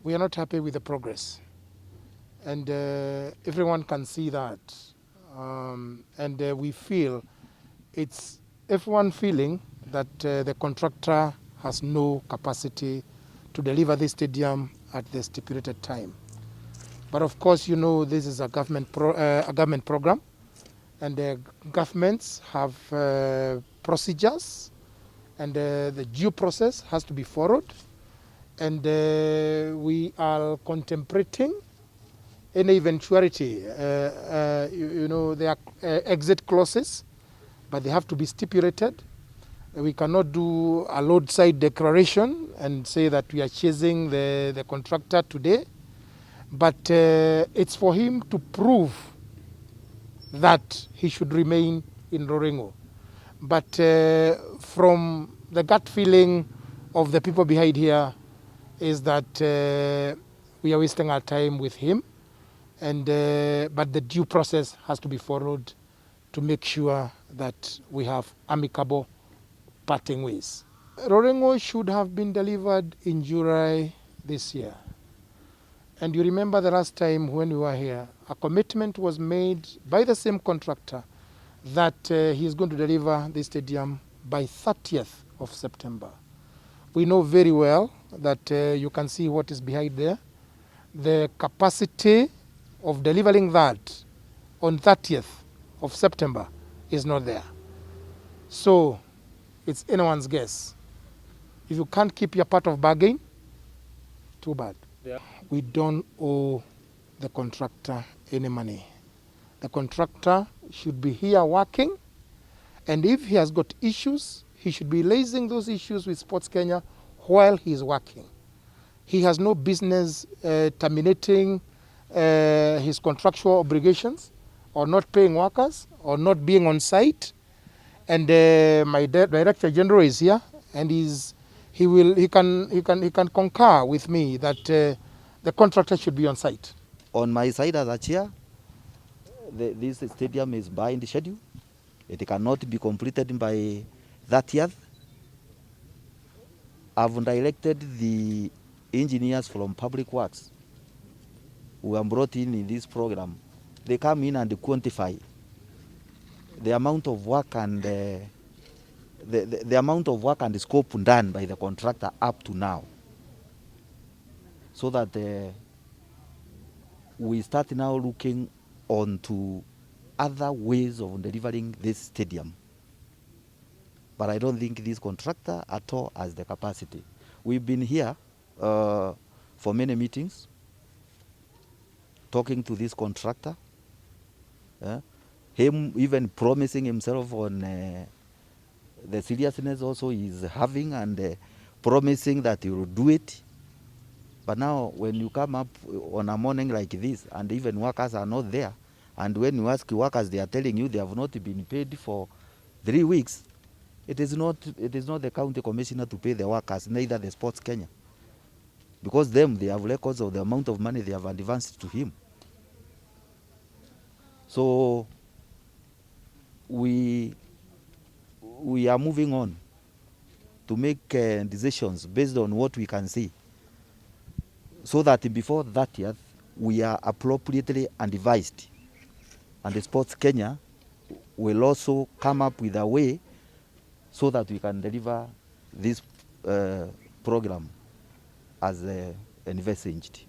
we are not happy with the progress. And everyone can see that. And we feel it's everyone feeling that the contractor has no capacity to deliver this stadium at the stipulated time. But of course, you know, this is a government program, and the governments have procedures, and the due process has to be followed. And we are contemplating any eventuality. You know, there are exit clauses, but they have to be stipulated. We cannot do a roadside declaration and say that we are chasing the contractor today. But it's for him to prove that he should remain in Ruringu. But from the gut feeling of the people behind here is that we are wasting our time with him, and but the due process has to be followed to make sure that we have amicable parting ways. Ruringu should have been delivered in July this year. And you remember the last time when we were here, a commitment was made by the same contractor that he is going to deliver the stadium by 30th of September. We know very well that you can see what is behind there. The capacity of delivering that on 30th of September is not there. So it's anyone's guess. If you can't keep your part of bargain, too bad. Yeah. We don't owe the contractor any money. The contractor should be here working, and if he has got issues, he should be raising those issues with Sports Kenya while he is working. He has no business terminating his contractual obligations, or not paying workers, or not being on site. And my Director General is here, and he can concur with me that the contractor should be on site. On my side as a chair, this stadium is behind schedule. It cannot be completed by 30th. I've directed the engineers from Public Works who are brought in this program. They come in and quantify the amount of work and the amount of work and the scope done by the contractor up to now, so that we start now looking onto other ways of delivering this stadium. But I don't think this contractor at all has the capacity. We've been here for many meetings, talking to this contractor, him even promising himself on the seriousness also he's having, and promising that he will do it. But now when you come up on a morning like this, and even workers are not there, and when you ask workers, they are telling you they have not been paid for 3 weeks. It is not the county commissioner to pay the workers, neither the Sports Kenya, because they have records of the amount of money they have advanced to him. So we are moving on to make decisions based on what we can see, so that before 30th we are appropriately advised, and the Sports Kenya will also come up with a way so that we can deliver this program as envisaged.